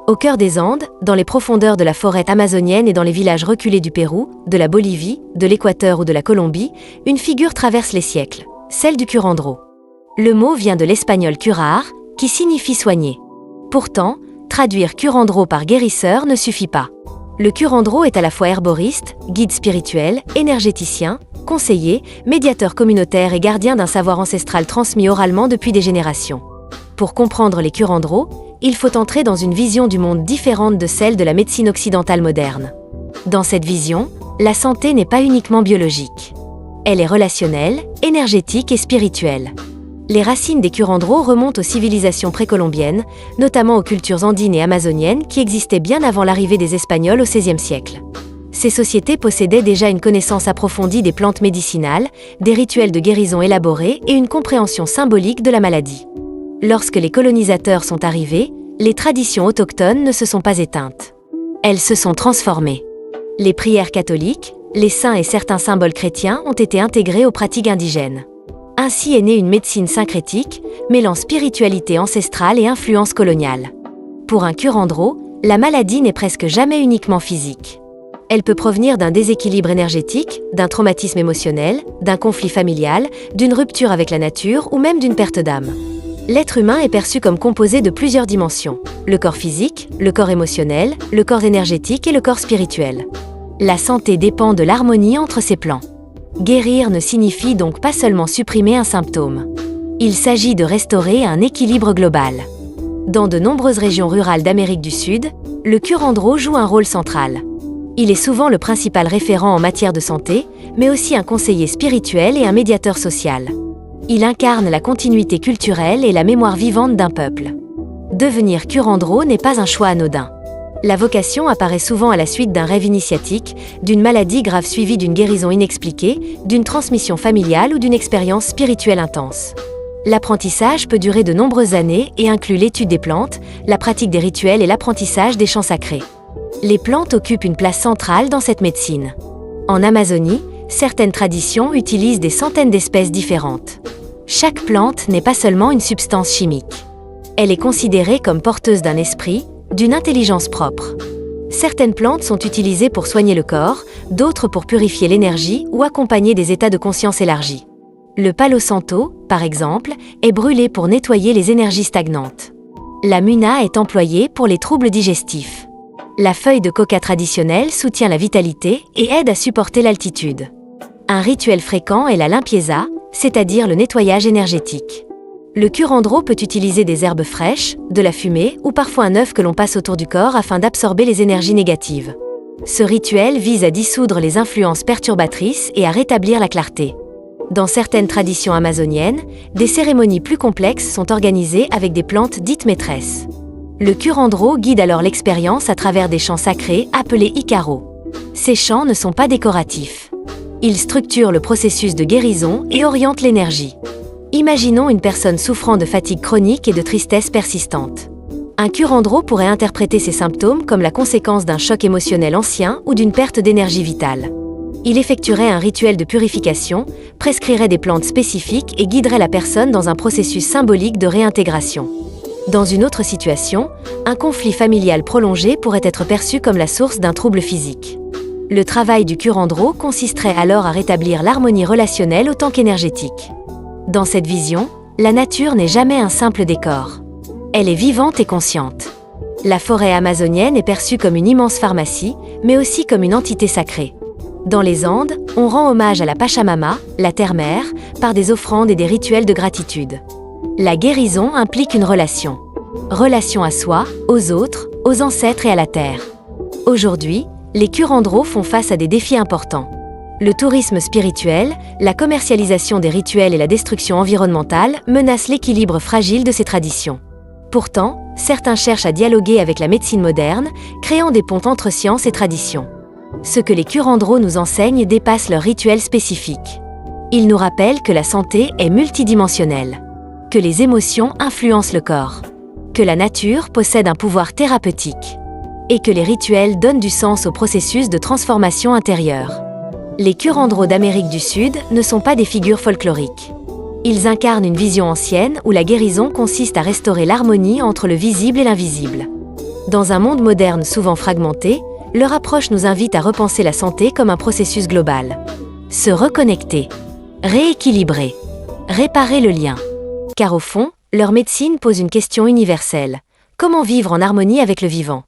Au cœur des Andes, dans les profondeurs de la forêt amazonienne et dans les villages reculés du Pérou, de la Bolivie, de l'Équateur ou de la Colombie, une figure traverse les siècles, celle du curandero. Le mot vient de l'espagnol curar, qui signifie soigner. Pourtant, traduire curandero par guérisseur ne suffit pas. Le curandero est à la fois herboriste, guide spirituel, énergéticien, conseiller, médiateur communautaire et gardien d'un savoir ancestral transmis oralement depuis des générations. Pour comprendre les curanderos, il faut entrer dans une vision du monde différente de celle de la médecine occidentale moderne. Dans cette vision, la santé n'est pas uniquement biologique. Elle est relationnelle, énergétique et spirituelle. Les racines des curanderos remontent aux civilisations précolombiennes, notamment aux cultures andines et amazoniennes qui existaient bien avant l'arrivée des Espagnols au XVIe siècle. Ces sociétés possédaient déjà une connaissance approfondie des plantes médicinales, des rituels de guérison élaborés et une compréhension symbolique de la maladie. Lorsque les colonisateurs sont arrivés, les traditions autochtones ne se sont pas éteintes. Elles se sont transformées. Les prières catholiques, les saints et certains symboles chrétiens ont été intégrés aux pratiques indigènes. Ainsi est née une médecine syncrétique, mêlant spiritualité ancestrale et influence coloniale. Pour un curandero, la maladie n'est presque jamais uniquement physique. Elle peut provenir d'un déséquilibre énergétique, d'un traumatisme émotionnel, d'un conflit familial, d'une rupture avec la nature ou même d'une perte d'âme. L'être humain est perçu comme composé de plusieurs dimensions, le corps physique, le corps émotionnel, le corps énergétique et le corps spirituel. La santé dépend de l'harmonie entre ces plans. Guérir ne signifie donc pas seulement supprimer un symptôme. Il s'agit de restaurer un équilibre global. Dans de nombreuses régions rurales d'Amérique du Sud, le curandero joue un rôle central. Il est souvent le principal référent en matière de santé, mais aussi un conseiller spirituel et un médiateur social. Il incarne la continuité culturelle et la mémoire vivante d'un peuple. Devenir curandero n'est pas un choix anodin. La vocation apparaît souvent à la suite d'un rêve initiatique, d'une maladie grave suivie d'une guérison inexpliquée, d'une transmission familiale ou d'une expérience spirituelle intense. L'apprentissage peut durer de nombreuses années et inclut l'étude des plantes, la pratique des rituels et l'apprentissage des chants sacrés. Les plantes occupent une place centrale dans cette médecine. En Amazonie, certaines traditions utilisent des centaines d'espèces différentes. Chaque plante n'est pas seulement une substance chimique. Elle est considérée comme porteuse d'un esprit, d'une intelligence propre. Certaines plantes sont utilisées pour soigner le corps, d'autres pour purifier l'énergie ou accompagner des états de conscience élargis. Le palo santo, par exemple, est brûlé pour nettoyer les énergies stagnantes. La muna est employée pour les troubles digestifs. La feuille de coca traditionnelle soutient la vitalité et aide à supporter l'altitude. Un rituel fréquent est la limpieza, c'est-à-dire le nettoyage énergétique. Le curandero peut utiliser des herbes fraîches, de la fumée ou parfois un œuf que l'on passe autour du corps afin d'absorber les énergies négatives. Ce rituel vise à dissoudre les influences perturbatrices et à rétablir la clarté. Dans certaines traditions amazoniennes, des cérémonies plus complexes sont organisées avec des plantes dites maîtresses. Le curandero guide alors l'expérience à travers des chants sacrés appelés icaro. Ces chants ne sont pas décoratifs. Ils structurent le processus de guérison et orientent l'énergie. Imaginons une personne souffrant de fatigue chronique et de tristesse persistante. Un curandero pourrait interpréter ces symptômes comme la conséquence d'un choc émotionnel ancien ou d'une perte d'énergie vitale. Il effectuerait un rituel de purification, prescrirait des plantes spécifiques et guiderait la personne dans un processus symbolique de réintégration. Dans une autre situation, un conflit familial prolongé pourrait être perçu comme la source d'un trouble physique. Le travail du curandero consisterait alors à rétablir l'harmonie relationnelle autant qu'énergétique. Dans cette vision, la nature n'est jamais un simple décor. Elle est vivante et consciente. La forêt amazonienne est perçue comme une immense pharmacie, mais aussi comme une entité sacrée. Dans les Andes, on rend hommage à la Pachamama, la terre-mère, par des offrandes et des rituels de gratitude. La guérison implique une relation. Relation à soi, aux autres, aux ancêtres et à la terre. Aujourd'hui, les curanderos font face à des défis importants. Le tourisme spirituel, la commercialisation des rituels et la destruction environnementale menacent l'équilibre fragile de ces traditions. Pourtant, certains cherchent à dialoguer avec la médecine moderne, créant des ponts entre science et tradition. Ce que les curanderos nous enseignent dépasse leurs rituels spécifiques. Ils nous rappellent que la santé est multidimensionnelle, que les émotions influencent le corps, que la nature possède un pouvoir thérapeutique, et que les rituels donnent du sens au processus de transformation intérieure. Les curanderos d'Amérique du Sud ne sont pas des figures folkloriques. Ils incarnent une vision ancienne où la guérison consiste à restaurer l'harmonie entre le visible et l'invisible. Dans un monde moderne souvent fragmenté, leur approche nous invite à repenser la santé comme un processus global. Se reconnecter, rééquilibrer, réparer le lien. Car au fond, leur médecine pose une question universelle. Comment vivre en harmonie avec le vivant ?